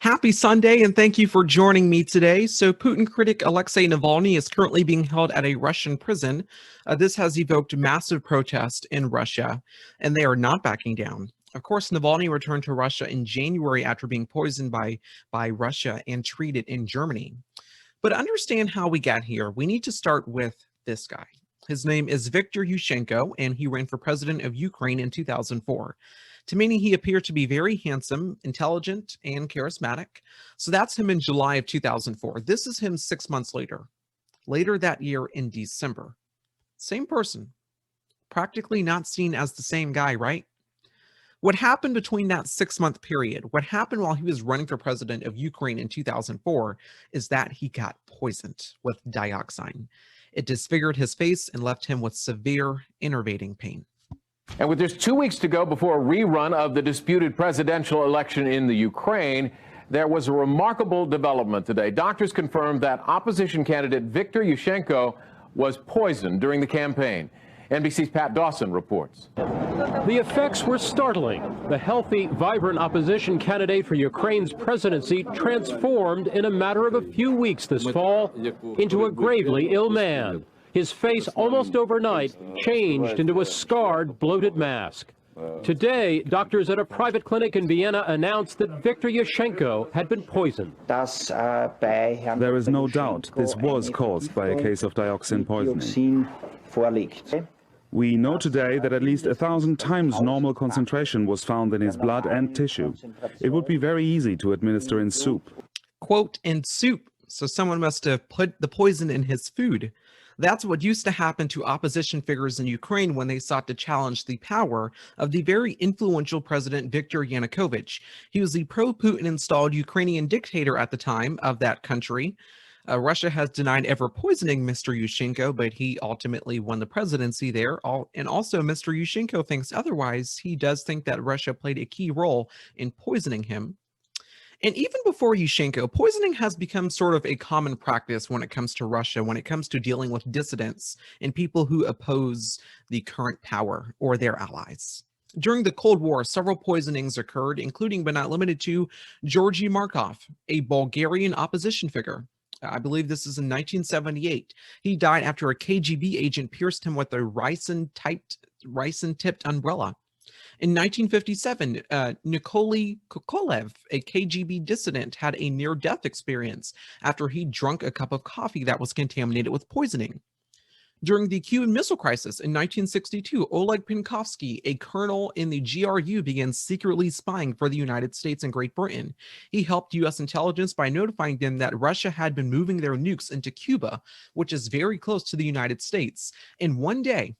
Happy Sunday, and thank you for joining me today. So, Putin critic Alexei Navalny is currently being held at a Russian prison. This has evoked massive protest in Russia, and they are not backing down. Of course, Navalny returned to Russia in January after being poisoned by Russia and treated in Germany. But to understand how we got here, we need to start with this guy. His name is Viktor Yushenko, and he ran for president of Ukraine in 2004. To many, he appeared to be very handsome, intelligent, and charismatic. So that's him in July of 2004. This is him 6 months later. Later that year in December. Same person. Practically not seen as the same guy, right? What happened between that 6-month period, what happened while he was running for president of Ukraine in 2004, is that he got poisoned with dioxin. It disfigured his face and left him with severe innervating pain. And with just 2 weeks to go before a rerun of the disputed presidential election in the Ukraine, there was a remarkable development today. Doctors confirmed that opposition candidate Viktor Yushenko was poisoned during the campaign. NBC's Pat Dawson reports. The effects were startling. The healthy, vibrant opposition candidate for Ukraine's presidency transformed in a matter of a few weeks this fall into a gravely ill man. His face almost overnight changed into a scarred, bloated mask. Today, doctors at a private clinic in Vienna announced that Viktor Yushenko had been poisoned. There is no doubt this was caused by a case of dioxin poisoning. We know today that at least 1,000 times normal concentration was found in his blood and tissue. It would be very easy to administer in soup. Quote, in soup. So someone must have put the poison in his food. That's what used to happen to opposition figures in Ukraine when they sought to challenge the power of the very influential President Viktor Yanukovych. He was the pro-Putin installed Ukrainian dictator at the time of that country. Russia has denied ever poisoning Mr. Yushenko, but he ultimately won the presidency there. And also, Mr. Yushenko thinks otherwise. He does think that Russia played a key role in poisoning him. And even before Yushenko, poisoning has become sort of a common practice when it comes to Russia, when it comes to dealing with dissidents and people who oppose the current power or their allies. During the Cold War, several poisonings occurred, including but not limited to Georgy Markov, a Bulgarian opposition figure. I believe this is in 1978. He died after a KGB agent pierced him with a ricin-tipped umbrella. In 1957, Nikolai Kukolev, a KGB dissident, had a near-death experience after he drank a cup of coffee that was contaminated with poisoning. During the Cuban Missile Crisis in 1962, Oleg Penkovsky, a colonel in the GRU, began secretly spying for the United States and Great Britain. He helped U.S. intelligence by notifying them that Russia had been moving their nukes into Cuba, which is very close to the United States. And one day,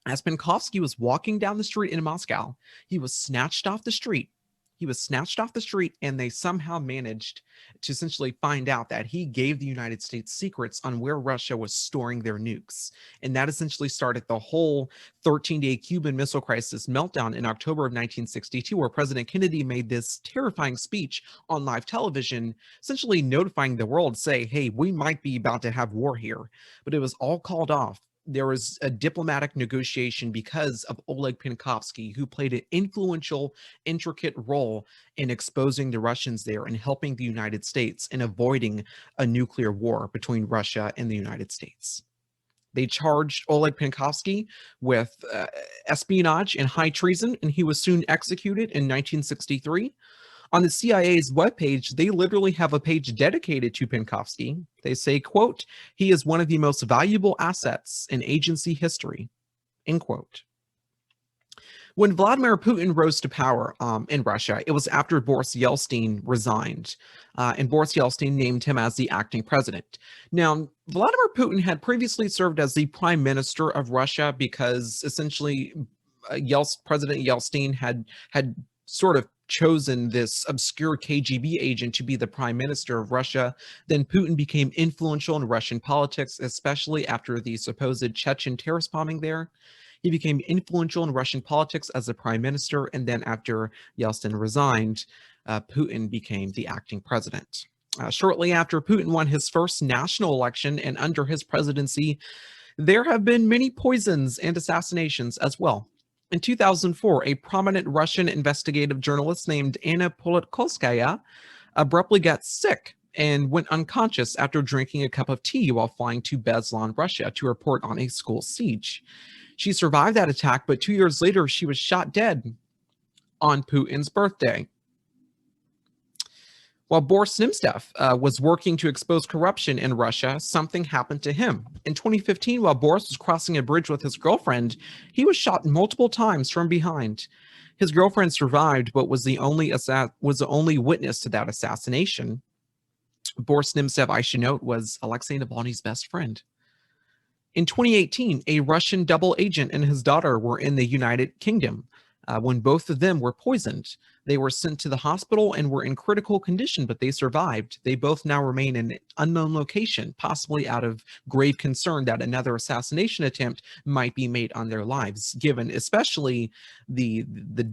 as Penkovsky was walking down the street in Moscow, he was snatched off the street. And they somehow managed to essentially find out that he gave the United States secrets on where Russia was storing their nukes. And that essentially started the whole 13-day Cuban Missile Crisis meltdown in October of 1962, where President Kennedy made this terrifying speech on live television, essentially notifying the world, say, hey, we might be about to have war here. But it was all called off. There was a diplomatic negotiation because of Oleg Penkovsky, who played an influential, intricate role in exposing the Russians there and helping the United States in avoiding a nuclear war between Russia and the United States. They charged Oleg Penkovsky with espionage and high treason, and he was soon executed in 1963. On the CIA's webpage, they literally have a page dedicated to Penkovsky. They say, quote, he is one of the most valuable assets in agency history, end quote. When Vladimir Putin rose to power in Russia, it was after Boris Yeltsin resigned, and Boris Yeltsin named him as the acting president. Now, Vladimir Putin had previously served as the prime minister of Russia because essentially President Yeltsin had sort of chosen this obscure KGB agent to be the prime minister of Russia. Then Putin became influential in Russian politics, especially after the supposed Chechen terrorist bombing there. He became influential in Russian politics as the prime minister, and then after Yeltsin resigned, Putin became the acting president. Shortly after Putin won his first national election and under his presidency, there have been many poisons and assassinations as well. In 2004, a prominent Russian investigative journalist named Anna Politkovskaya abruptly got sick and went unconscious after drinking a cup of tea while flying to Beslan, Russia, to report on a school siege. She survived that attack, but 2 years later, she was shot dead on Putin's birthday. While Boris Nemtsov was working to expose corruption in Russia, something happened to him. In 2015, while Boris was crossing a bridge with his girlfriend, he was shot multiple times from behind. His girlfriend survived, but was the only witness to that assassination. Boris Nemtsov, I should note, was Alexei Navalny's best friend. In 2018, a Russian double agent and his daughter were in the United Kingdom. When both of them were poisoned, they were sent to the hospital and were in critical condition, but they survived. They both now remain in an unknown location, possibly out of grave concern that another assassination attempt might be made on their lives, given especially the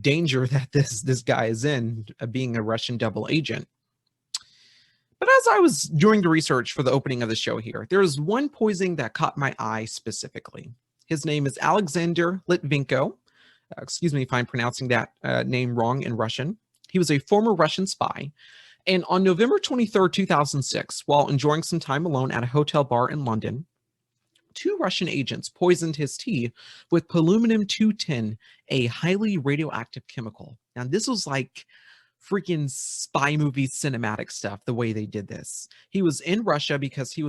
danger that this guy is in, being a Russian double agent. But as I was doing the research for the opening of the show here, there is one poisoning that caught my eye specifically. His name is Alexander Litvinko. Excuse me if I'm pronouncing that name wrong in Russian. He was a former Russian spy. And on November 23rd, 2006, while enjoying some time alone at a hotel bar in London, 2 Russian agents poisoned his tea with polonium-210, a highly radioactive chemical. Now, this was like freaking spy movie cinematic stuff, the way they did this. He was in Russia because he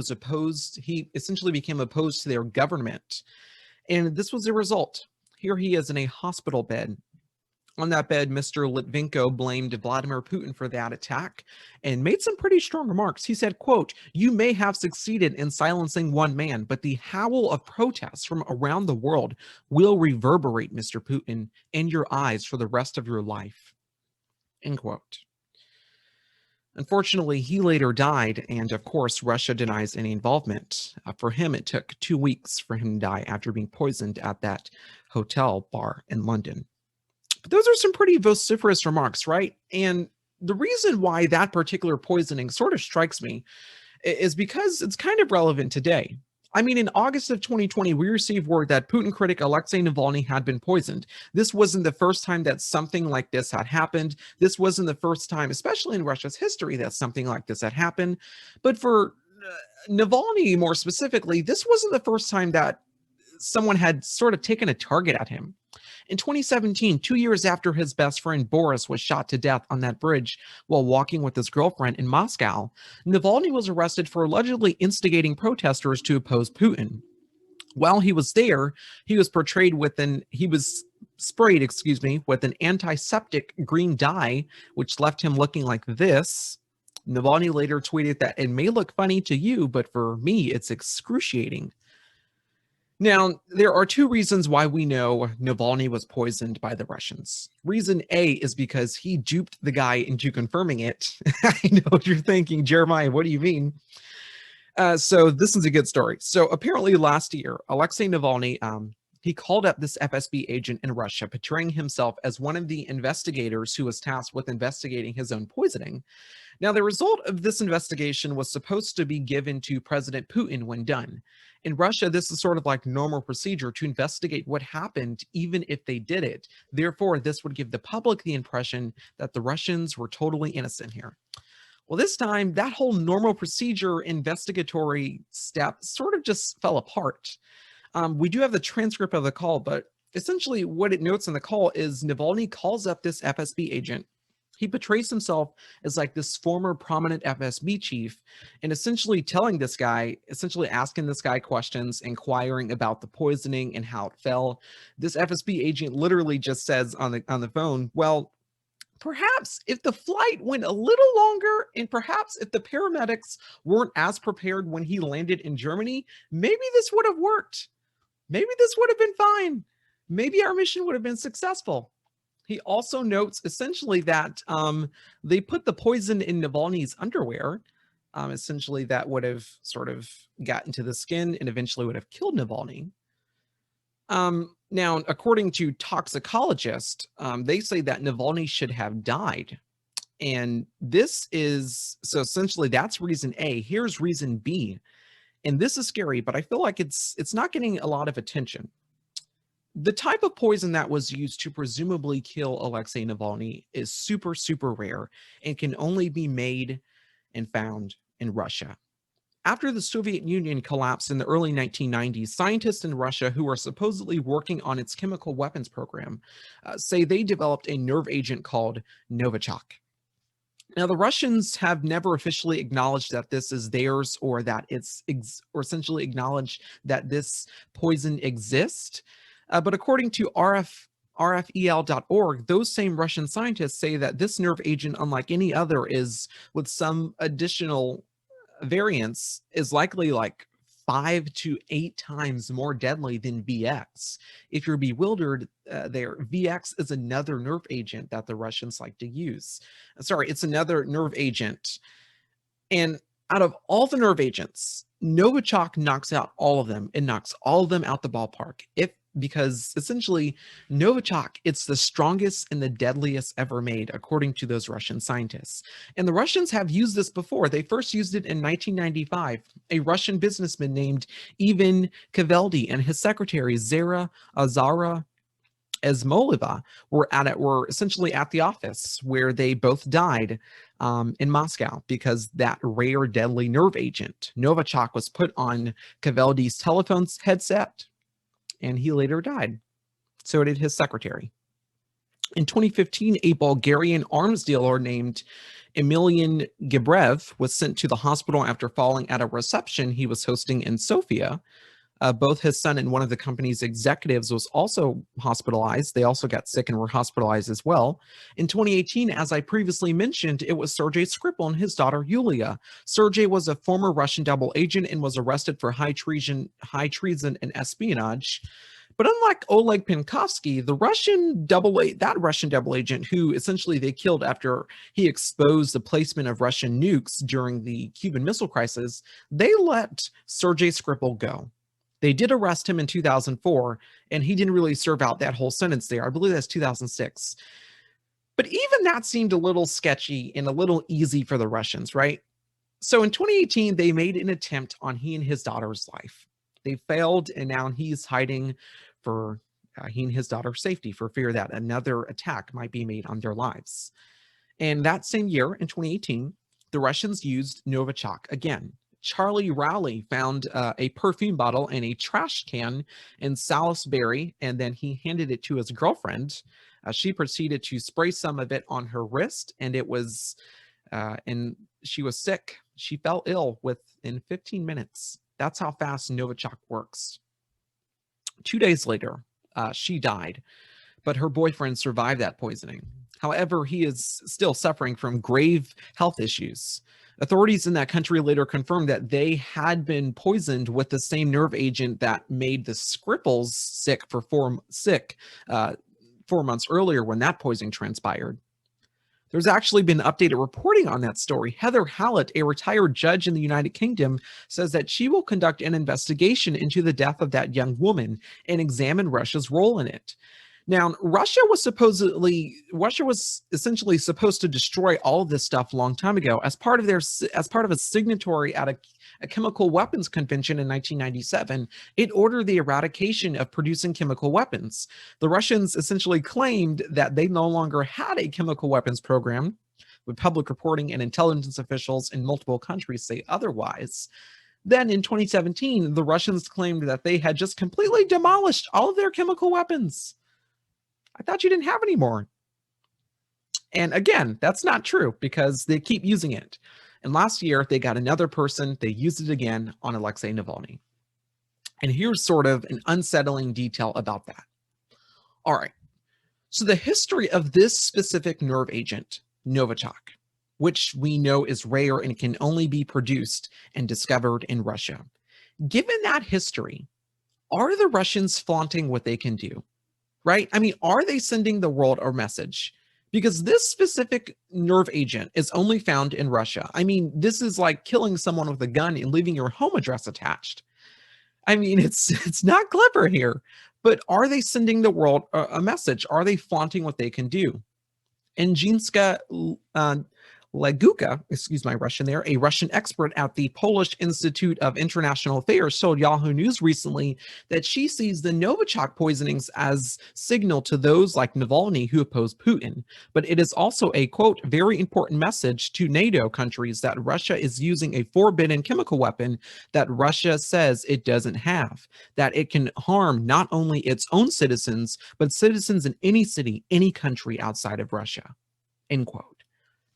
essentially became opposed to their government. And this was the result. Here he is in a hospital bed. On that bed, Mr. Litvinko blamed Vladimir Putin for that attack and made some pretty strong remarks. He said, quote, "You may have succeeded in silencing one man, but the howl of protests from around the world will reverberate, Mr. Putin, in your eyes for the rest of your life." End quote. Unfortunately, he later died, and of course, Russia denies any involvement. For him, it took 2 weeks for him to die after being poisoned at that hotel bar in London. But those are some pretty vociferous remarks, right? And the reason why that particular poisoning sort of strikes me is because it's kind of relevant today. I mean, in August of 2020, we received word that Putin critic Alexei Navalny had been poisoned. This wasn't the first time that something like this had happened. This wasn't the first time, especially in Russia's history, that something like this had happened. But for Navalny, more specifically, this wasn't the first time that someone had sort of taken a target at him. In 2017, 2 years after his best friend Boris was shot to death on that bridge while walking with his girlfriend in Moscow, Navalny was arrested for allegedly instigating protesters to oppose Putin. While he was there, he was sprayed with an antiseptic green dye, which left him looking like this. Navalny later tweeted that it may look funny to you, but for me, it's excruciating. Now, there are 2 reasons why we know Navalny was poisoned by the Russians. Reason A is because he duped the guy into confirming it. I know what you're thinking, Jeremiah, what do you mean? So this is a good story. So apparently last year, Alexei Navalny, he called up this FSB agent in Russia, portraying himself as one of the investigators who was tasked with investigating his own poisoning. Now, the result of this investigation was supposed to be given to President Putin when done. In Russia, this is sort of like normal procedure to investigate what happened, even if they did it. Therefore, this would give the public the impression that the Russians were totally innocent here. Well, this time, that whole normal procedure investigatory step sort of just fell apart. We do have the transcript of the call, but essentially what it notes in the call is Navalny calls up this FSB agent. He portrays himself as like this former prominent FSB chief and essentially asking this guy questions, inquiring about the poisoning and how it fell. This FSB agent literally just says on the phone, well, perhaps if the flight went a little longer and perhaps if the paramedics weren't as prepared when he landed in Germany, maybe this would have worked. Maybe this would have been fine. Maybe our mission would have been successful. He also notes essentially that they put the poison in Navalny's underwear. Essentially, that would have sort of gotten to the skin and eventually would have killed Navalny. Now, according to toxicologists, they say that Navalny should have died. And this is, so essentially that's reason A. Here's reason B. And this is scary, but I feel like it's not getting a lot of attention. The type of poison that was used to presumably kill Alexei Navalny is super, super rare and can only be made and found in Russia. After the Soviet Union collapsed in the early 1990s, scientists in Russia who are supposedly working on its chemical weapons program say they developed a nerve agent called Novichok. Now, the Russians have never officially acknowledged that this is theirs or that or essentially acknowledged that this poison exists. But according to RFEL.org, those same Russian scientists say that this nerve agent, unlike any other, is with some additional variants, is likely like 5 to 8 times more deadly than VX. If you're bewildered there, VX is another nerve agent that the Russians like to use. Sorry, it's another nerve agent. And out of all the nerve agents, Novichok knocks out all of them. It knocks all of them out the ballpark. Because essentially, Novichok, it's the strongest and the deadliest ever made, according to those Russian scientists. And the Russians have used this before. They first used it in 1995. A Russian businessman named Ivan Kaveldy and his secretary, Zara Esmolova, were essentially at the office where they both died in Moscow because that rare deadly nerve agent, Novichok, was put on Kaveldy's telephone headset, and he later died. So did his secretary. In 2015, a Bulgarian arms dealer named Emilian Gibrev was sent to the hospital after falling at a reception he was hosting in Sofia. Both his son and one of the company's executives was also hospitalized. They also got sick and were hospitalized as well. In 2018, as I previously mentioned, it was Sergei Skripal and his daughter Yulia. Sergei was a former Russian double agent and was arrested for high treason and espionage. But unlike Oleg Penkovsky, that Russian double agent who essentially they killed after he exposed the placement of Russian nukes during the Cuban Missile Crisis, they let Sergei Skripal go. They did arrest him in 2004, and he didn't really serve out that whole sentence there. I believe that's 2006. But even that seemed a little sketchy and a little easy for the Russians, right? So in 2018, they made an attempt on he and his daughter's life. They failed, and now he's hiding for he and his daughter's safety for fear that another attack might be made on their lives. And that same year, in 2018, the Russians used Novichok again. Charlie Rowley found a perfume bottle and a trash can in Salisbury, and then he handed it to his girlfriend. She proceeded to spray some of it on her wrist, and and she was sick. She fell ill within 15 minutes. That's how fast Novichok works. 2 days later, she died, but her boyfriend survived that poisoning. However, he is still suffering from grave health issues. Authorities in that country later confirmed that they had been poisoned with the same nerve agent that made the Skripals sick for 4 months earlier when that poisoning transpired. There's actually been updated reporting on that story. Heather Hallett, a retired judge in the United Kingdom, says that she will conduct an investigation into the death of that young woman and examine Russia's role in it. Now, Russia was essentially supposed to destroy all of this stuff a long time ago as part of a signatory at a chemical weapons convention in 1997. It ordered the eradication of producing chemical weapons. The Russians essentially claimed that they no longer had a chemical weapons program, with public reporting and intelligence officials in multiple countries say otherwise. Then in 2017, the Russians claimed that they had just completely demolished all of their chemical weapons. I thought you didn't have any more. And again, that's not true because they keep using it. And last year, they got another person. They used it again on Alexei Navalny. And here's sort of an unsettling detail about that. All right. So the history of this specific nerve agent, Novichok, which we know is rare and can only be produced and discovered in Russia. Given that history, are the Russians flaunting what they can do? Right? I mean, are they sending the world a message? Because this specific nerve agent is only found in Russia. I mean, this is like killing someone with a gun and leaving your home address attached. I mean, it's not clever here. But are they sending the world a message? Are they flaunting what they can do? Anjinska Leguka, excuse my Russian there, a Russian expert at the Polish Institute of International Affairs, told Yahoo News recently that she sees the Novichok poisonings as signal to those like Navalny who oppose Putin. But it is also a, quote, very important message to NATO countries that Russia is using a forbidden chemical weapon that Russia says it doesn't have, that it can harm not only its own citizens, but citizens in any city, any country outside of Russia, end quote.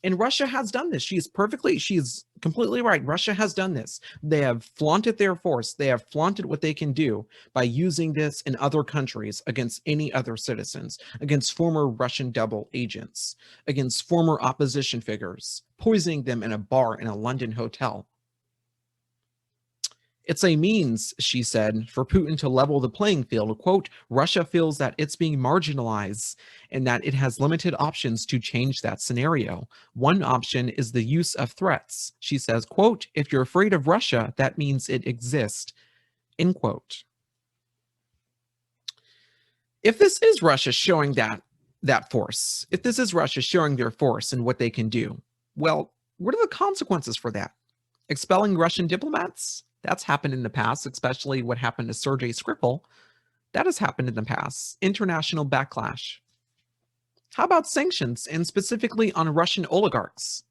And Russia has done this. She is completely right. Russia has done this. They have flaunted their force. They have flaunted what they can do by using this in other countries against any other citizens, against former Russian double agents, against former opposition figures, poisoning them in a bar in a London hotel. It's a means, she said, for Putin to level the playing field. Quote, Russia feels that it's being marginalized and that it has limited options to change that scenario. One option is the use of threats. She says, quote, if you're afraid of Russia, that means it exists, end quote. If this is Russia showing that force, if this is Russia showing their force and what they can do, well, what are the consequences for that? Expelling Russian diplomats? That's happened in the past, especially what happened to Sergei Skripal. That has happened in the past. International backlash. How about sanctions, and specifically on Russian oligarchs?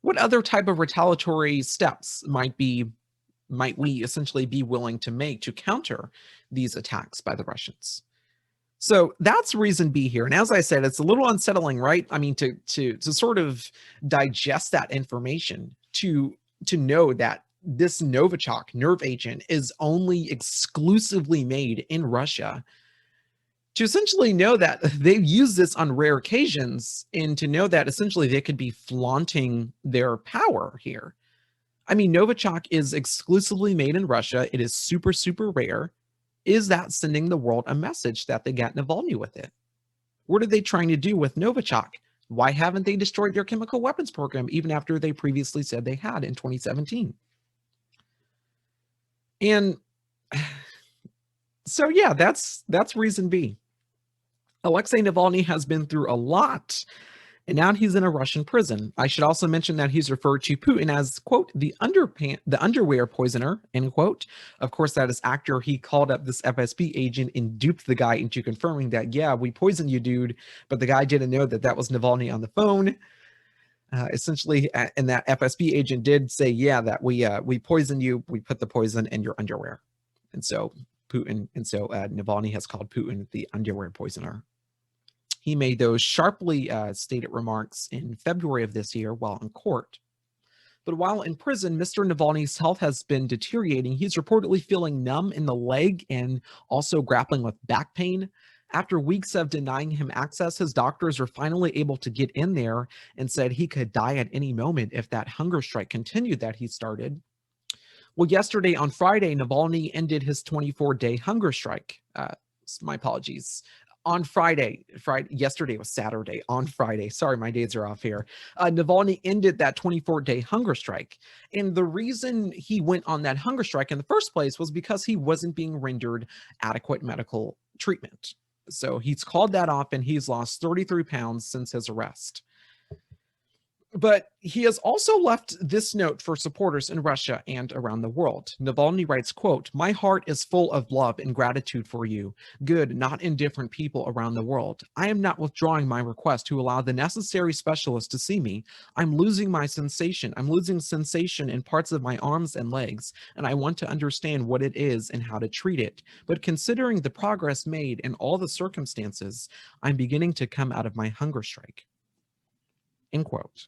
What other type of retaliatory steps might we essentially be willing to make to counter these attacks by the Russians? So that's reason B here. And as I said, it's a little unsettling, right? I mean, to sort of digest that information, to know that this Novichok nerve agent is only exclusively made in Russia, to essentially know that they've used this on rare occasions, and to know that essentially they could be flaunting their power here. I mean, Novichok is exclusively made in Russia. It is super, super rare. Is that sending the world a message that they got Navalny with it? What are they trying to do with Novichok? Why haven't they destroyed their chemical weapons program even after they previously said they had in 2017? And so, yeah, that's reason B. Alexei Navalny has been through a lot, and now he's in a Russian prison. I should also mention that he's referred to Putin as, quote, the underwear poisoner, end quote. Of course, that is after he called up this FSB agent and duped the guy into confirming that, yeah, we poisoned you, dude, but the guy didn't know that that was Navalny on the phone. Essentially, and that FSB agent did say, yeah, that we poisoned you, we put the poison in your underwear. And so Navalny has called Putin the underwear poisoner. He made those sharply stated remarks in February of this year while in court. But while in prison, Mr. Navalny's health has been deteriorating. He's reportedly feeling numb in the leg and also grappling with back pain. After weeks of denying him access, his doctors were finally able to get in there and said he could die at any moment if that hunger strike continued that he started. Well, yesterday on Friday, Navalny ended his 24-day hunger strike. My apologies. On Friday, yesterday was Saturday, on Friday, sorry, my days are off here. Navalny ended that 24-day hunger strike. And the reason he went on that hunger strike in the first place was because he wasn't being rendered adequate medical treatment. So he's called that off, and he's lost 33 pounds since his arrest. But he has also left this note for supporters in Russia and around the world. Navalny writes, quote, my heart is full of love and gratitude for you, good, not indifferent people around the world. I am not withdrawing my request to allow the necessary specialist to see me. I'm losing my sensation. I'm losing sensation in parts of my arms and legs, and I want to understand what it is and how to treat it. But considering the progress made and all the circumstances, I'm beginning to come out of my hunger strike. End quote.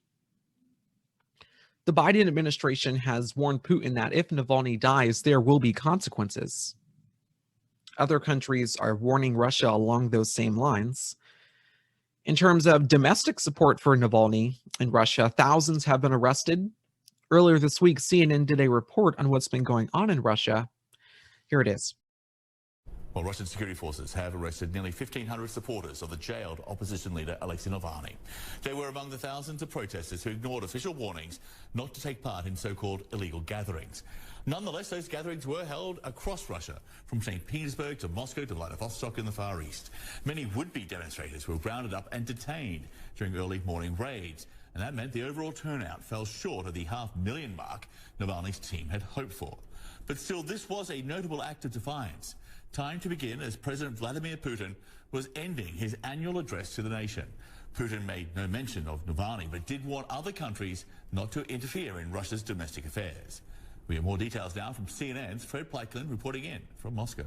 The Biden administration has warned Putin that if Navalny dies, there will be consequences. Other countries are warning Russia along those same lines. In terms of domestic support for Navalny in Russia, thousands have been arrested. Earlier this week, CNN did a report on what's been going on in Russia. Here it is. Well, Russian security forces have arrested nearly 1,500 supporters of the jailed opposition leader Alexei Navalny. They were among the thousands of protesters who ignored official warnings not to take part in so-called illegal gatherings. Nonetheless, those gatherings were held across Russia, from St. Petersburg to Moscow to Vladivostok in the Far East. Many would-be demonstrators were rounded up and detained during early morning raids, and that meant the overall turnout fell short of the 500,000 mark Navalny's team had hoped for. But still, this was a notable act of defiance. Time to begin as President Vladimir Putin was ending his annual address to the nation. Putin made no mention of Novani, but did warn other countries not to interfere in Russia's domestic affairs. We have more details now from CNN's Fred Pleitgen reporting in from Moscow.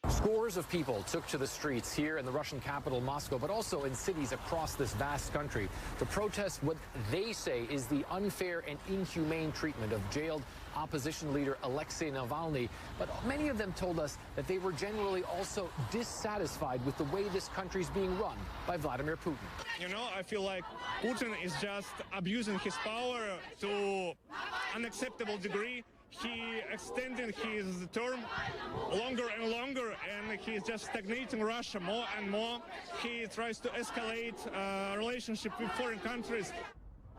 Scores of people took to the streets here in the Russian capital, Moscow, but also in cities across this vast country to protest what they say is the unfair and inhumane treatment of jailed opposition leader Alexei Navalny. But many of them told us that they were generally also dissatisfied with the way this country is being run by Vladimir Putin. You know, I feel like Putin is just abusing his power to unacceptable degree. He extended his term longer and longer, and he's just stagnating Russia more and more. He tries to escalate relationship with foreign countries.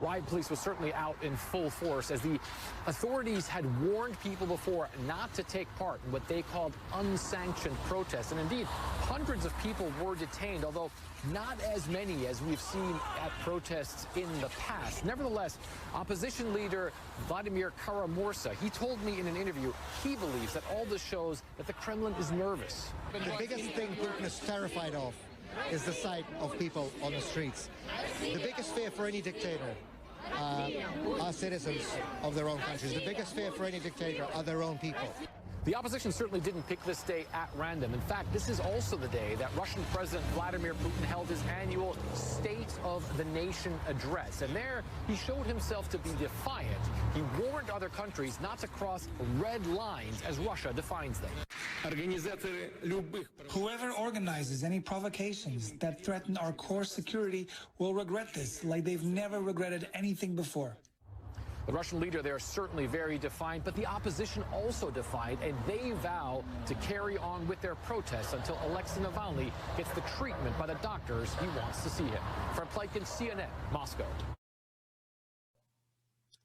Riot police was certainly out in full force as the authorities had warned people before not to take part in what they called unsanctioned protests. And indeed, hundreds of people were detained, although not as many as we've seen at protests in the past. Nevertheless, opposition leader Vladimir Kara-Murza, he told me in an interview he believes that all this shows that the Kremlin is nervous. The biggest thing Putin is terrified of is the sight of people on the streets. The biggest fear for any dictator are citizens of their own countries. The biggest fear for any dictator are their own people. The opposition certainly didn't pick this day at random. In fact, this is also the day that Russian President Vladimir Putin held his annual State of the Nation address. And there, he showed himself to be defiant. He warned other countries not to cross red lines as Russia defines them. Whoever organizes any provocations that threaten our core security will regret this like they've never regretted anything before. The Russian leader there is certainly very defiant, but the opposition also defiant, and they vow to carry on with their protests until Alexei Navalny gets the treatment by the doctors he wants to see him. Fred Pleitgen, CNN, Moscow.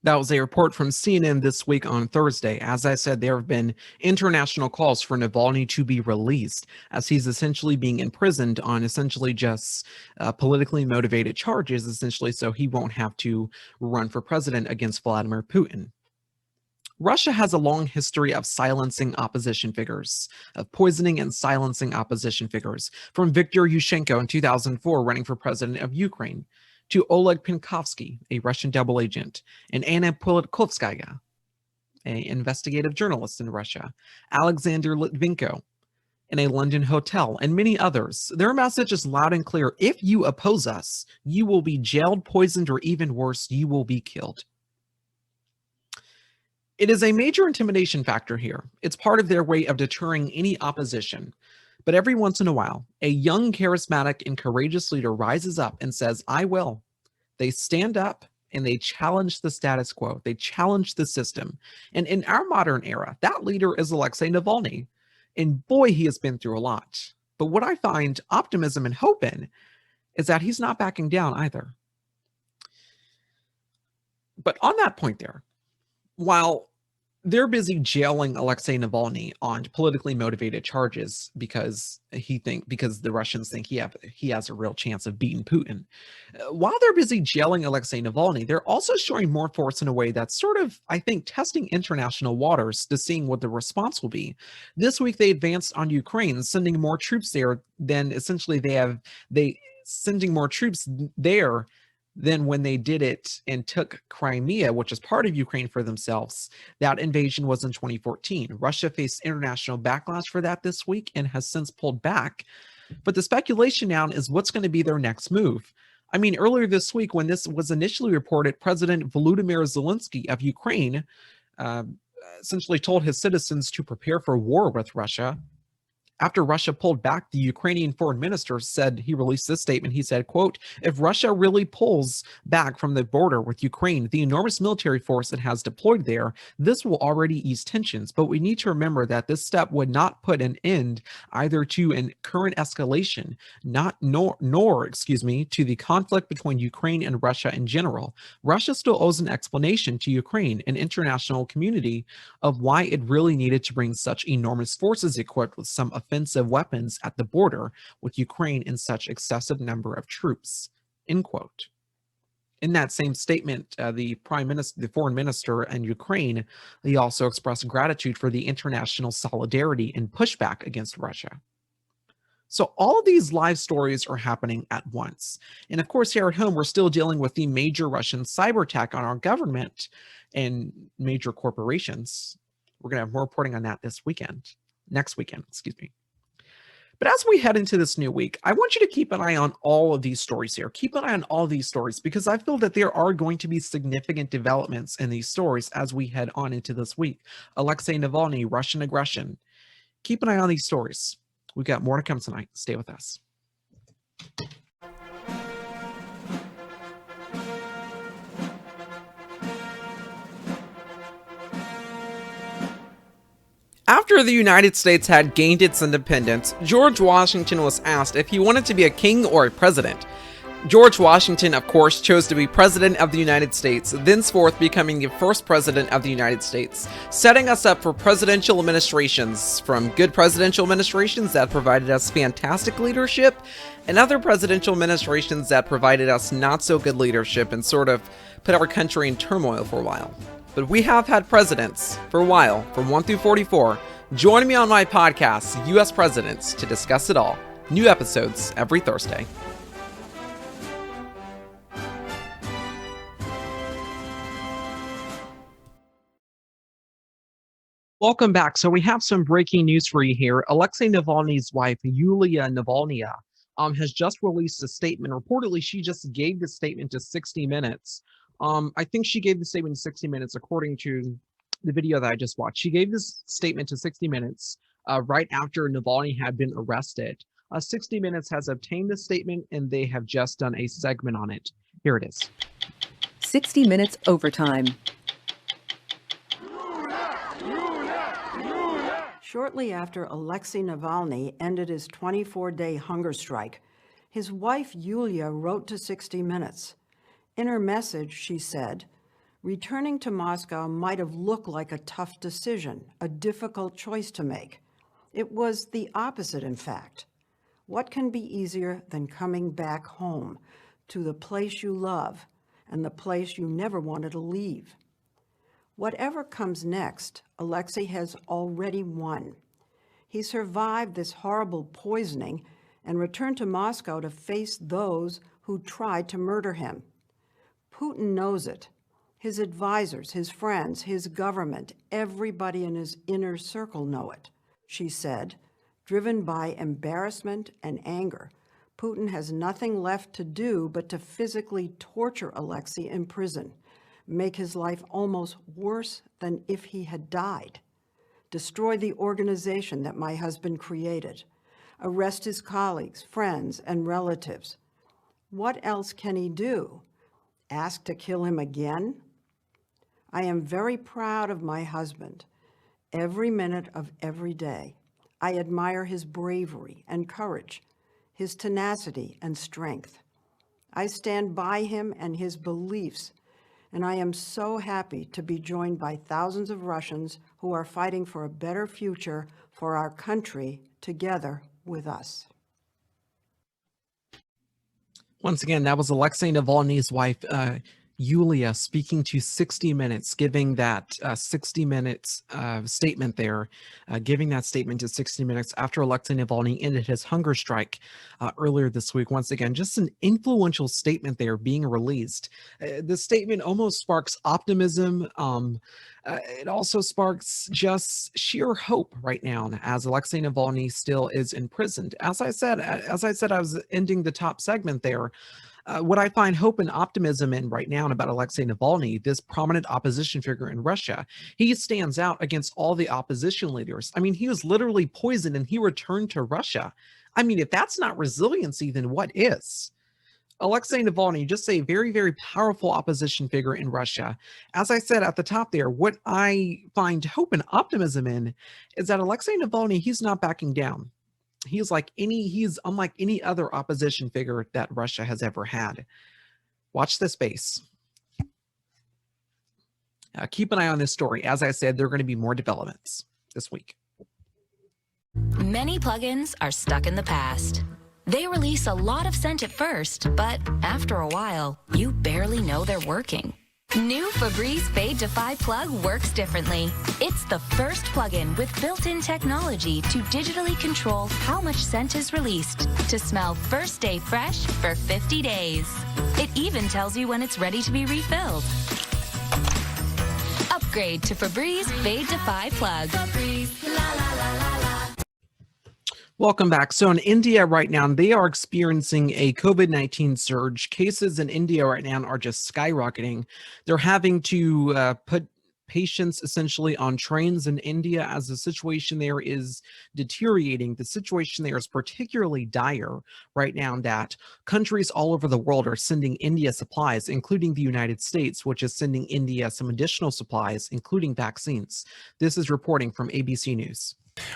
That was a report from CNN this week on Thursday. As I said, there have been international calls for Navalny to be released, as he's essentially being imprisoned on essentially just politically motivated charges, essentially so he won't have to run for president against Vladimir Putin. Russia has a long history of silencing opposition figures, of poisoning and silencing opposition figures, from Viktor Yushenko in 2004 running for president of Ukraine, to Oleg Penkovsky, a Russian double agent, and Anna Politkovskaya, an investigative journalist in Russia, Alexander Litvinko, in a London hotel, and many others. Their message is loud and clear. If you oppose us, you will be jailed, poisoned, or even worse, you will be killed. It is a major intimidation factor here. It's part of their way of deterring any opposition. But every once in a while, a young, charismatic, and courageous leader rises up and says, I will. They stand up and they challenge the status quo. They challenge the system. And in our modern era, that leader is Alexei Navalny. And boy, he has been through a lot. But what I find optimism and hope in is that he's not backing down either. But on that point there, while they're busy jailing Alexei Navalny on politically motivated charges because the Russians think he has a real chance of beating Putin. While they're busy jailing Alexei Navalny, they're also showing more force in a way that's sort of, I think, testing international waters to seeing what the response will be. This week they advanced on Ukraine, sending more troops there than essentially sending more troops there than when they did it and took Crimea, which is part of Ukraine, for themselves. That invasion was in 2014. Russia faced international backlash for that this week and has since pulled back. But the speculation now is what's going to be their next move. I mean, earlier this week, when this was initially reported, President Volodymyr Zelensky of Ukraine essentially told his citizens to prepare for war with Russia. After Russia pulled back, the Ukrainian foreign minister said, he released this statement. He said, quote, "If Russia really pulls back from the border with Ukraine, the enormous military force it has deployed there, this will already ease tensions. But we need to remember that this step would not put an end either to an current escalation, nor to the conflict between Ukraine and Russia in general. Russia still owes an explanation to Ukraine and international community of why it really needed to bring such enormous forces equipped with some offensive weapons at the border with Ukraine in such excessive number of troops." End quote. In that same statement, the foreign minister in Ukraine, he also expressed gratitude for the international solidarity and pushback against Russia. So all of these live stories are happening at once. And of course, here at home, we're still dealing with the major Russian cyber attack on our government and major corporations. We're going to have more reporting on that next weekend, excuse me. But as we head into this new week, I want you to keep an eye on all of these stories here. Keep an eye on all these stories because I feel that there are going to be significant developments in these stories as we head on into this week. Alexei Navalny, Russian aggression. Keep an eye on these stories. We've got more to come tonight. Stay with us. After the United States had gained its independence, George Washington was asked if he wanted to be a king or a president. George Washington, of course, chose to be President of the United States, thenceforth becoming the first President of the United States, setting us up for presidential administrations, from good presidential administrations that provided us fantastic leadership, and other presidential administrations that provided us not so good leadership and sort of put our country in turmoil for a while. But we have had presidents for a while, from 1 through 44. Join me on my podcast, U.S. Presidents, to discuss it all. New episodes every Thursday. Welcome back. So we have some breaking news for you here. Alexei Navalny's wife, Yulia Navalny, has just released a statement. Reportedly, she just gave the statement to 60 Minutes. I think she gave the statement to 60 Minutes according to the video that I just watched. She gave this statement to 60 Minutes right after Navalny had been arrested. 60 Minutes has obtained the statement and they have just done a segment on it. Here it is. 60 Minutes overtime. Shortly after Alexei Navalny ended his 24-day hunger strike, his wife Yulia wrote to 60 Minutes. In her message, she said, "Returning to Moscow might have looked like a tough decision, a difficult choice to make. It was the opposite, in fact. What can be easier than coming back home to the place you love and the place you never wanted to leave? Whatever comes next, Alexei has already won. He survived this horrible poisoning and returned to Moscow to face those who tried to murder him. Putin knows it. His advisors, his friends, his government, everybody in his inner circle know it," she said. Driven by embarrassment and anger, Putin has nothing left to do but to physically torture Alexei in prison, make his life almost worse than if he had died, destroy the organization that my husband created, arrest his colleagues, friends, and relatives. What else can he do? Ask to kill him again? I am very proud of my husband, every minute of every day. I admire his bravery and courage, his tenacity and strength. I stand by him and his beliefs, and I am so happy to be joined by thousands of Russians who are fighting for a better future for our country together with us. Once again, that was Alexei Navalny's wife, Yulia, speaking to 60 Minutes, giving that 60 Minutes statement there, giving that statement to 60 Minutes after Alexei Navalny ended his hunger strike earlier this week. Once again, just an influential statement there being released. The statement almost sparks optimism. It also sparks just sheer hope right now as Alexei Navalny still is imprisoned. As I said, I was ending the top segment there. What I find hope and optimism in right now about Alexei Navalny, this prominent opposition figure in Russia, he stands out against all the opposition leaders. I mean, he was literally poisoned and he returned to Russia. I mean, if that's not resiliency, then what is? Alexei Navalny, just a very, very powerful opposition figure in Russia. As I said at the top there, what I find hope and optimism in is that Alexei Navalny, he's not backing down. He's unlike any other opposition figure that Russia has ever had. Watch this space. Keep an eye on this story. As I said, there are going to be more developments this week. Many plugins are stuck in the past. They release a lot of scent at first, but after a while, you barely know they're working. New Febreze Fade Defy plug works differently. It's the first plugin with built-in technology to digitally control how much scent is released to smell first day fresh for 50 days. It even tells you when it's ready to be refilled. Upgrade to Febreze Fade Defy plug. Febreze, la la la la la. Welcome back. So in India right now, they are experiencing a COVID-19 surge. Cases in India right now are just skyrocketing. They're having to put patients essentially on trains in India as the situation there is deteriorating. The situation there is particularly dire right now that countries all over the world are sending India supplies, including the United States, which is sending India some additional supplies, including vaccines. This is reporting from ABC News.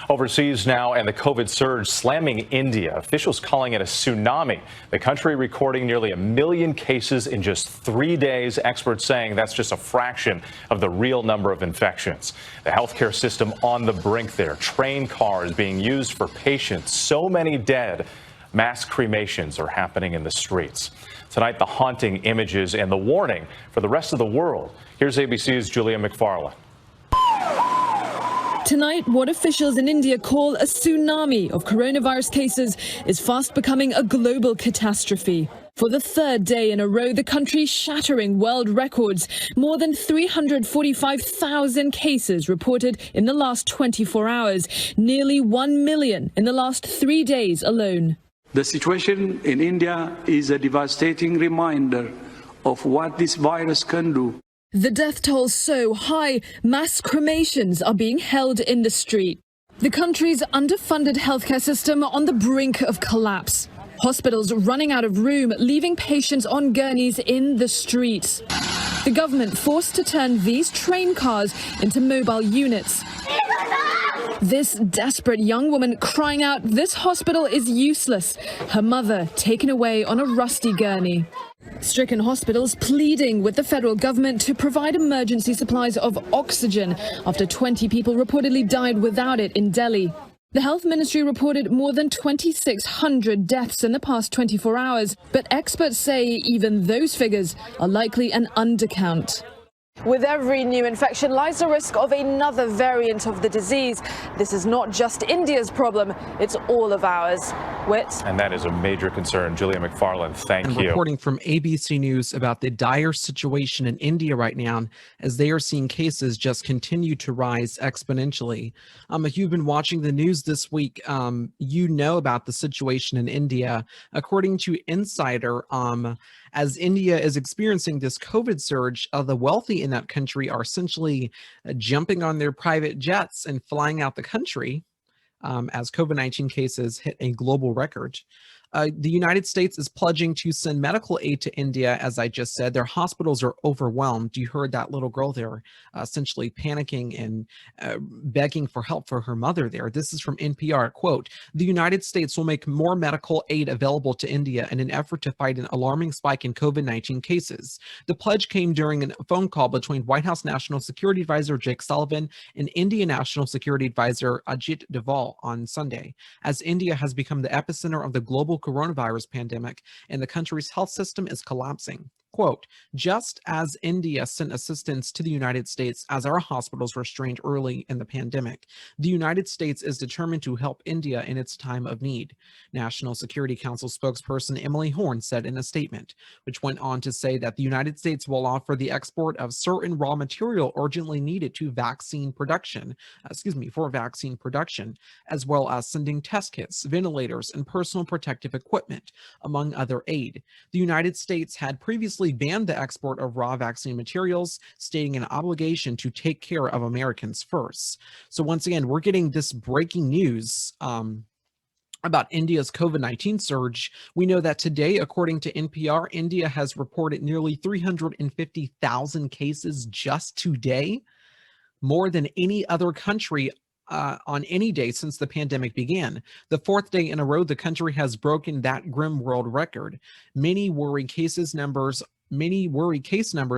Overseas now, and the COVID surge slamming India. Officials calling it a tsunami. The country recording nearly 1 million cases in just 3 days. Experts saying that's just a fraction of the real number of infections. The healthcare system on the brink there. Train cars being used for patients. So many dead. Mass cremations are happening in the streets. Tonight, the haunting images and the warning for the rest of the world. Here's ABC's Julia McFarlane. Tonight, what officials in India call a tsunami of coronavirus cases is fast becoming a global catastrophe. For the third day in a row, the country shattering world records. More than 345,000 cases reported in the last 24 hours, nearly 1 million in the last 3 days alone. The situation in India is a devastating reminder of what this virus can do. The death toll so high, mass cremations are being held in the street. The country's underfunded healthcare system on the brink of collapse. Hospitals running out of room, leaving patients on gurneys in the streets. The government forced to turn these train cars into mobile units. This desperate young woman crying out, "This hospital is useless." Her mother taken away on a rusty gurney. Stricken hospitals pleading with the federal government to provide emergency supplies of oxygen after 20 people reportedly died without it in Delhi. The health ministry reported more than 2,600 deaths in the past 24 hours, but experts say even those figures are likely an undercount. With every new infection lies the risk of another variant of the disease. This is not just India's problem, it's all of ours. Whit? And that is a major concern. Julia McFarlane, thank you. Reporting from ABC News about the dire situation in India right now as they are seeing cases just continue to rise exponentially. If you've been watching the news this week, you know about the situation in India. According to Insider, as India is experiencing this COVID surge, the wealthy in that country are essentially jumping on their private jets and flying out the country as COVID-19 cases hit a global record. The United States is pledging to send medical aid to India, as I just said. Their hospitals are overwhelmed. You heard that little girl there essentially panicking and begging for help for her mother there. This is from NPR, quote, "The United States will make more medical aid available to India in an effort to fight an alarming spike in COVID-19 cases." The pledge came during a phone call between White House National Security Advisor Jake Sullivan and Indian National Security Advisor Ajit Doval on Sunday, as India has become the epicenter of the global coronavirus pandemic and the country's health system is collapsing. Quote, just as India sent assistance to the United States as our hospitals were strained early in the pandemic, the United States is determined to help India in its time of need, National Security Council spokesperson Emily Horn said in a statement, which went on to say that the United States will offer the export of certain raw material urgently needed to vaccine production, for vaccine production, as well as sending test kits, ventilators, and personal protective equipment, among other aid. The United States had previously banned the export of raw vaccine materials, stating an obligation to take care of Americans first. So once again, we're getting this breaking news about India's COVID-19 surge. We know that today, according to NPR, India has reported nearly 350,000 cases just today, more than any other country on any day since the pandemic began. The fourth day in a row, the country has broken that grim world record. Many worry case numbers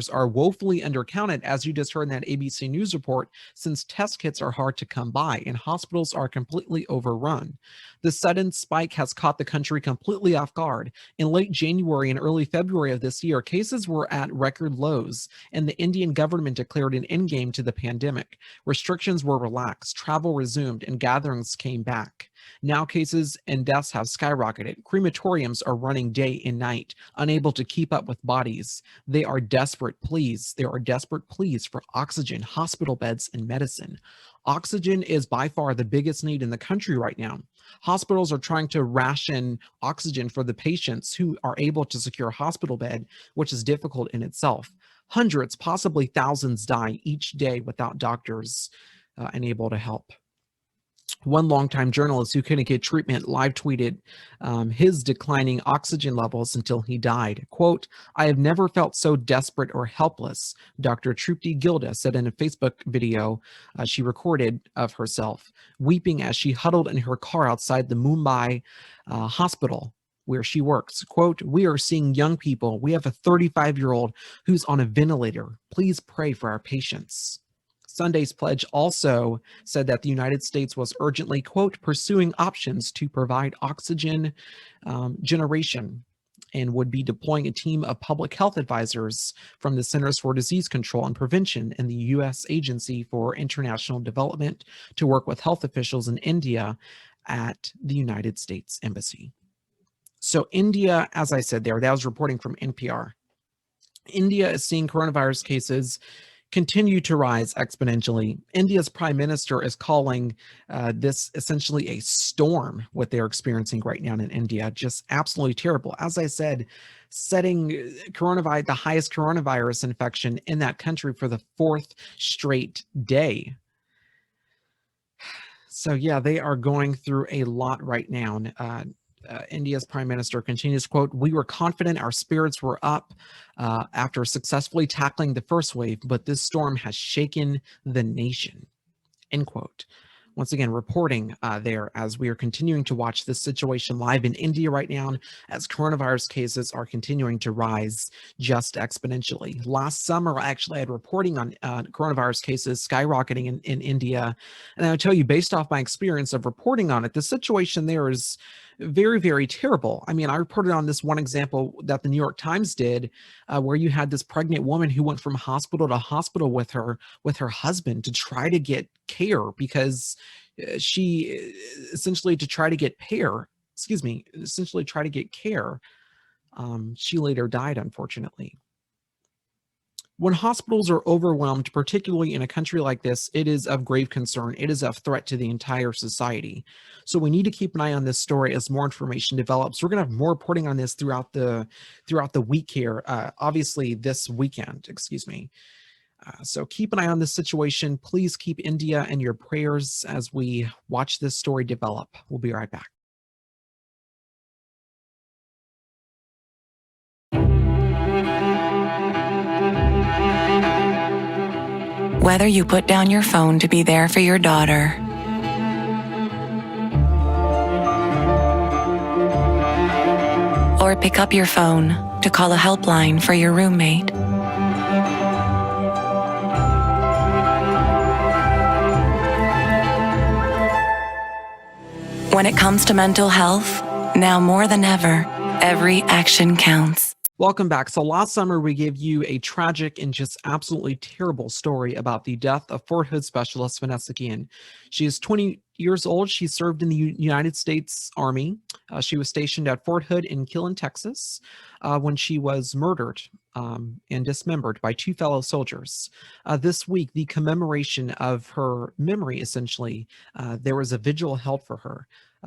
are woefully undercounted, as you just heard in that ABC News report, since test kits are hard to come by and hospitals are completely overrun. The sudden spike has caught the country completely off guard. In late January and early February of this year, cases were at record lows, and the Indian government declared an endgame to the pandemic. Restrictions were relaxed, travel resumed, and gatherings came back. Now cases and deaths have skyrocketed. Crematoriums are running day and night, unable to keep up with bodies. There are desperate pleas for oxygen, hospital beds, and medicine. Oxygen is by far the biggest need in the country right now. Hospitals are trying to ration oxygen for the patients who are able to secure a hospital bed, which is difficult in itself. Hundreds, possibly thousands, die each day without doctors unable to help. One longtime journalist who couldn't get treatment live tweeted his declining oxygen levels until he died. Quote, I have never felt so desperate or helpless, Dr. Trupti Gilda said in a Facebook video she recorded of herself, weeping as she huddled in her car outside the Mumbai hospital where she works. Quote, we are seeing young people. We have a 35-year-old who's on a ventilator. Please pray for our patients. Sunday's pledge also said that the United States was urgently, quote, pursuing options to provide oxygen generation and would be deploying a team of public health advisors from the Centers for Disease Control and Prevention and the U.S. Agency for International Development to work with health officials in India at the United States Embassy. So India, as I said there, that was reporting from NPR. India is seeing coronavirus cases continue to rise exponentially. India's prime minister is calling this essentially a storm, what they're experiencing right now in India. Just absolutely terrible. As I said, setting the highest coronavirus infection in that country for the fourth straight day. So yeah, they are going through a lot right now. India's prime minister continues, quote, we were confident our spirits were up after successfully tackling the first wave, but this storm has shaken the nation, end quote. Once again, reporting there as we are continuing to watch this situation live in India right now as coronavirus cases are continuing to rise just exponentially. Last summer, actually, I had reporting on coronavirus cases skyrocketing in India. And I'll tell you, based off my experience of reporting on it, the situation there is very, very terrible. I mean, I reported on this one example that the New York Times did where you had this pregnant woman who went from hospital to hospital with her husband to try to get care because she essentially try to get care. She later died, unfortunately. When hospitals are overwhelmed, particularly in a country like this, it is of grave concern. It is a threat to the entire society. So we need to keep an eye on this story as more information develops. We're going to have more reporting on this throughout the week here, obviously this weekend, so keep an eye on this situation. Please keep India in your prayers as we watch this story develop. We'll be right back. Whether you put down your phone to be there for your daughter, or pick up your phone to call a helpline for your roommate, when it comes to mental health, now more than ever, every action counts. Welcome back. So last summer, we gave you a tragic and just absolutely terrible story about the death of Fort Hood specialist Vanessa Guin. She is 20 years old. She served in the United States Army. She was stationed at Fort Hood in Killen, Texas, when she was murdered and dismembered by two fellow soldiers. This week, the commemoration of her memory, essentially, there was a vigil held for her.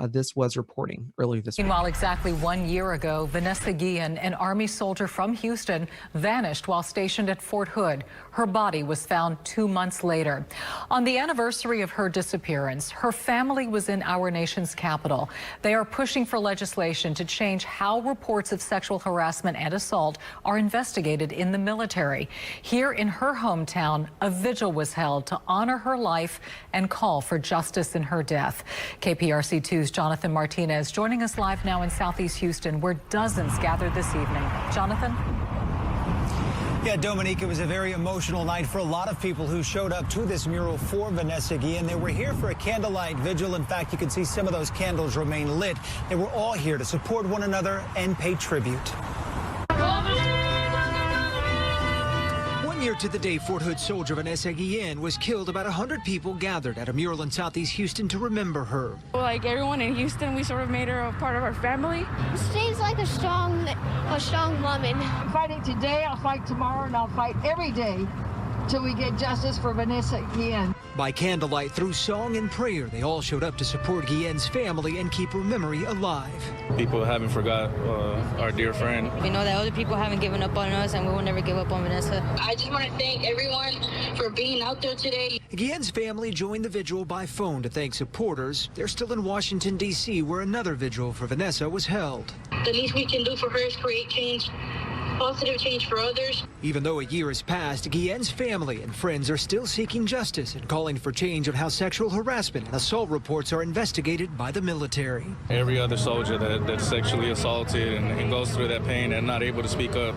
This was reporting earlier this week. Meanwhile, exactly 1 year ago, Vanessa Guillen, an Army soldier from Houston, vanished while stationed at Fort Hood. Her body was found 2 months later. On the anniversary of her disappearance, her family was in our nation's capital. They are pushing for legislation to change how reports of sexual harassment and assault are investigated in the military. Here in her hometown, a vigil was held to honor her life and call for justice in her death. KPRC 2's Jonathan Martinez joining us live now in Southeast Houston, where dozens gathered this evening. Jonathan? Yeah, Dominique, it was a very emotional night for a lot of people who showed up to this mural for Vanessa Guin. They were here for a candlelight vigil. In fact, you can see some of those candles remain lit. They were all here to support one another and pay tribute. 1 year to the day Fort Hood soldier Vanessa Guillen was killed, about 100 people gathered at a mural in Southeast Houston to remember her. Like everyone in Houston, we sort of made her a part of our family. She's like a strong woman. I'm fighting today, I'll fight tomorrow, and I'll fight every day till we get justice for Vanessa Guillen. By candlelight, through song and prayer, they all showed up to support Guillen's family and keep her memory alive. People haven't forgot our dear friend. We know that other people haven't given up on us, and we will never give up on Vanessa. I just want to thank everyone for being out there today. Guillen's family joined the vigil by phone to thank supporters. They're still in Washington, D.C., where another vigil for Vanessa was held. The least we can do for her is create change. Positive change for others. Even though a year has passed, Guillen's family and friends are still seeking justice and calling for change on how sexual harassment and assault reports are investigated by the military. Every other soldier that's sexually assaulted and goes through that pain and not able to speak up,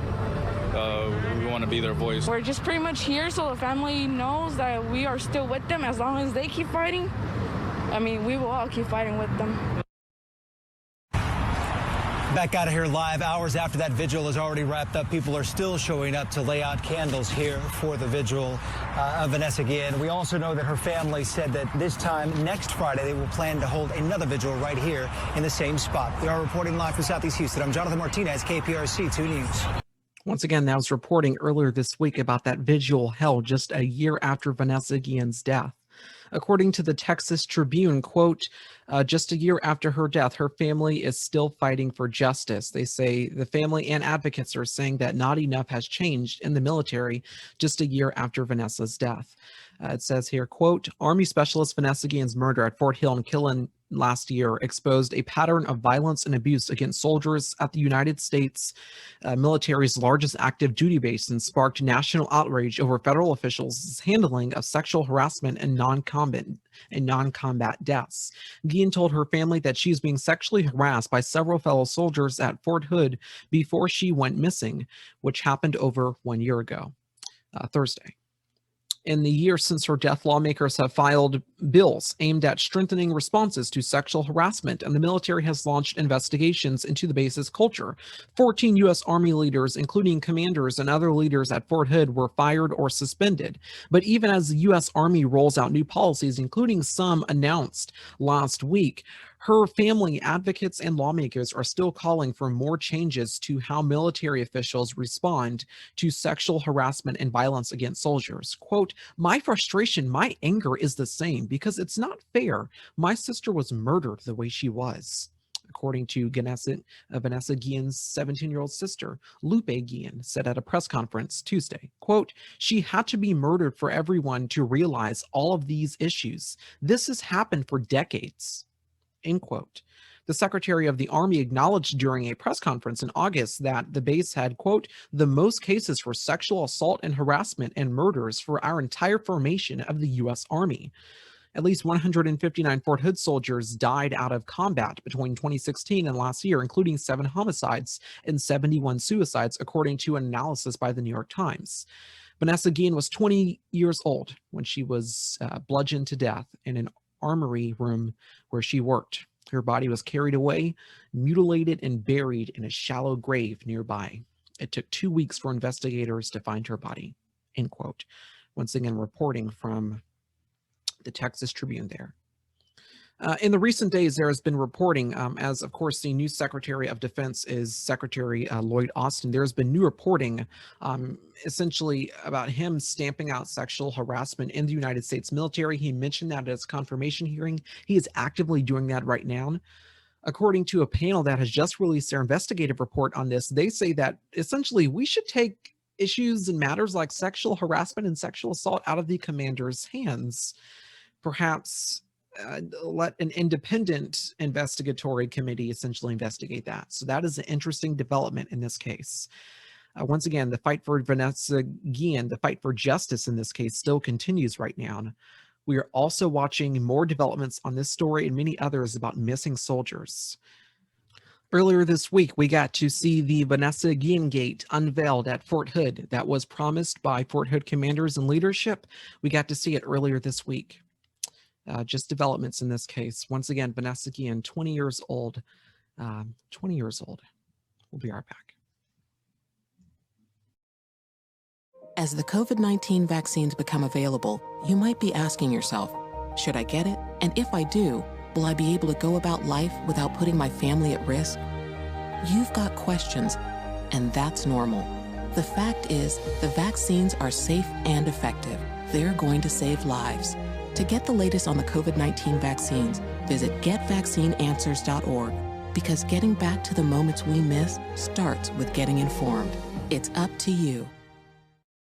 we want to be their voice. We're just pretty much here so the family knows that we are still with them as long as they keep fighting. I mean, we will all keep fighting with them. Back out of here live hours after that vigil is already wrapped up. People are still showing up to lay out candles here for the vigil of Vanessa Guin. We also know that her family said that this time next Friday they will plan to hold another vigil right here in the same spot. We are reporting live from Southeast Houston. I'm Jonathan Martinez, KPRC 2 News. Once again, that was reporting earlier this week about that vigil held just a year after Vanessa Guillen's death. According to the Texas Tribune, quote, just a year after her death, her family is still fighting for justice. They say the family and advocates are saying that not enough has changed in the military just a year after Vanessa's death. It says here, quote, Army Specialist Vanessa Guillen's murder at Fort Hill in Killen last year exposed a pattern of violence and abuse against soldiers at the United States military's largest active duty base and sparked national outrage over federal officials' handling of sexual harassment and non-combat deaths. Guillen told her family that she's being sexually harassed by several fellow soldiers at Fort Hood before she went missing, which happened over 1 year ago, Thursday. In the year since her death, lawmakers have filed bills aimed at strengthening responses to sexual harassment, and the military has launched investigations into the base's culture. 14 U.S. Army leaders, including commanders and other leaders at Fort Hood, were fired or suspended. But even as the U.S. Army rolls out new policies, including some announced last week, her family, advocates, and lawmakers are still calling for more changes to how military officials respond to sexual harassment and violence against soldiers. Quote, my frustration, my anger is the same because it's not fair. My sister was murdered the way she was. According to Vanessa Guillen's 17-year-old sister, Lupe Guillen, said at a press conference Tuesday, quote, she had to be murdered for everyone to realize all of these issues. This has happened for decades. End quote. The Secretary of the Army acknowledged during a press conference in August that the base had, quote, the most cases for sexual assault and harassment and murders for our entire formation of the U.S. Army. At least 159 Fort Hood soldiers died out of combat between 2016 and last year, including 7 homicides and 71 suicides, according to an analysis by the New York Times. Vanessa Guin was 20 years old when she was bludgeoned to death in an armory room where she worked. Her body was carried away, mutilated, and buried in a shallow grave nearby. It took 2 weeks for investigators to find her body, end quote. Once again, reporting from the Texas Tribune there. In the recent days, there has been reporting, as of course the new Secretary of Defense is Secretary Lloyd Austin. There has been new reporting essentially about him stamping out sexual harassment in the United States military. He mentioned that at his confirmation hearing. He is actively doing that right now. According to a panel that has just released their investigative report on this, they say that essentially we should take issues and matters like sexual harassment and sexual assault out of the commander's hands. Perhaps let an independent investigatory committee essentially investigate that. So that is an interesting development in this case. Once again, the fight for Vanessa Guillen, the fight for justice in this case, still continues right now. We are also watching more developments on this story and many others about missing soldiers. Earlier this week, we got to see the Vanessa Guin gate unveiled at Fort Hood. That was promised by Fort Hood commanders and leadership. We got to see it earlier this week. Just developments in this case. Once again, Vanessa Guin, 20 years old. 20 years old. We'll be right back. As the COVID-19 vaccines become available, you might be asking yourself, should I get it? And if I do, will I be able to go about life without putting my family at risk? You've got questions, and that's normal. The fact is, the vaccines are safe and effective. They're going to save lives. To get the latest on the COVID-19 vaccines, visit getvaccineanswers.org, because getting back to the moments we miss starts with getting informed. It's up to you.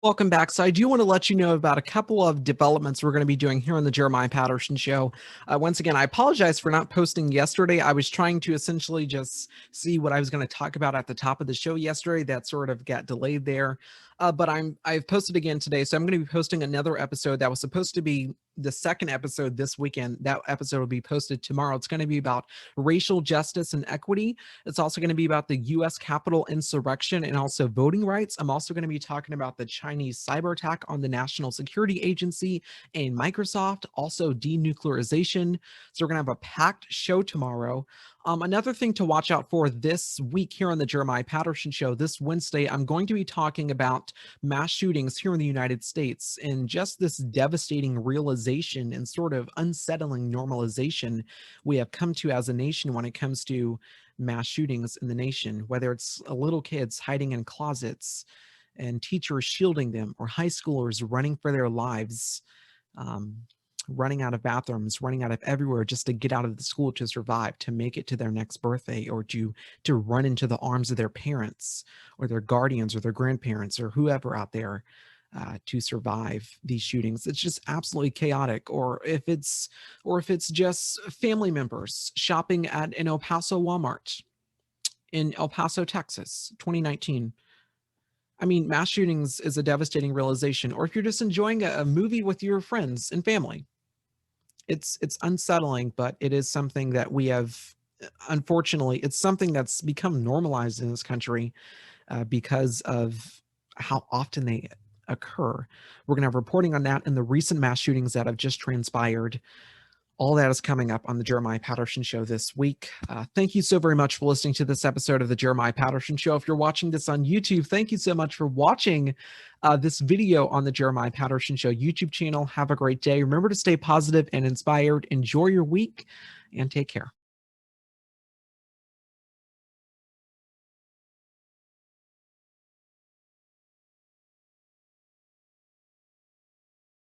Welcome back. So I do want to let you know about a couple of developments we're going to be doing here on the Jeremiah Patterson Show. Once again, I apologize for not posting yesterday. I was trying to essentially just see what I was going to talk about at the top of the show yesterday. That sort of got delayed there. But I've posted again today. So I'm going to be posting another episode that was supposed to be the second episode this weekend. That episode will be posted tomorrow. It's going to be about racial justice and equity. It's also going to be about the U.S. Capitol insurrection and also voting rights. I'm also going to be talking about the Chinese cyber attack on the National Security Agency and Microsoft, also denuclearization. So we're going to have a packed show tomorrow. Another thing to watch out for this week here on the Jeremiah Patterson Show, this Wednesday, I'm going to be talking about mass shootings here in the United States and just this devastating realization and sort of unsettling normalization we have come to as a nation when it comes to mass shootings in the nation, whether it's little kids hiding in closets and teachers shielding them, or high schoolers running for their lives, running out of bathrooms, running out of everywhere just to get out of the school to survive, to make it to their next birthday, or to run into the arms of their parents or their guardians or their grandparents or whoever out there to survive these shootings. It's just absolutely chaotic. Or if it's just family members shopping at an El Paso Walmart in El Paso, Texas, 2019. I mean, mass shootings is a devastating realization. Or if you're just enjoying a movie with your friends and family. It's unsettling, but it is something that we have, unfortunately, it's something that's become normalized in this country because of how often they occur. We're going to have reporting on that and the recent mass shootings that have just transpired. All that is coming up on the Jeremiah Patterson Show this week. Thank you so very much for listening to this episode of the Jeremiah Patterson Show. If you're watching this on YouTube, thank you so much for watching this video on the Jeremiah Patterson Show YouTube channel. Have a great day. Remember to stay positive and inspired. Enjoy your week and take care.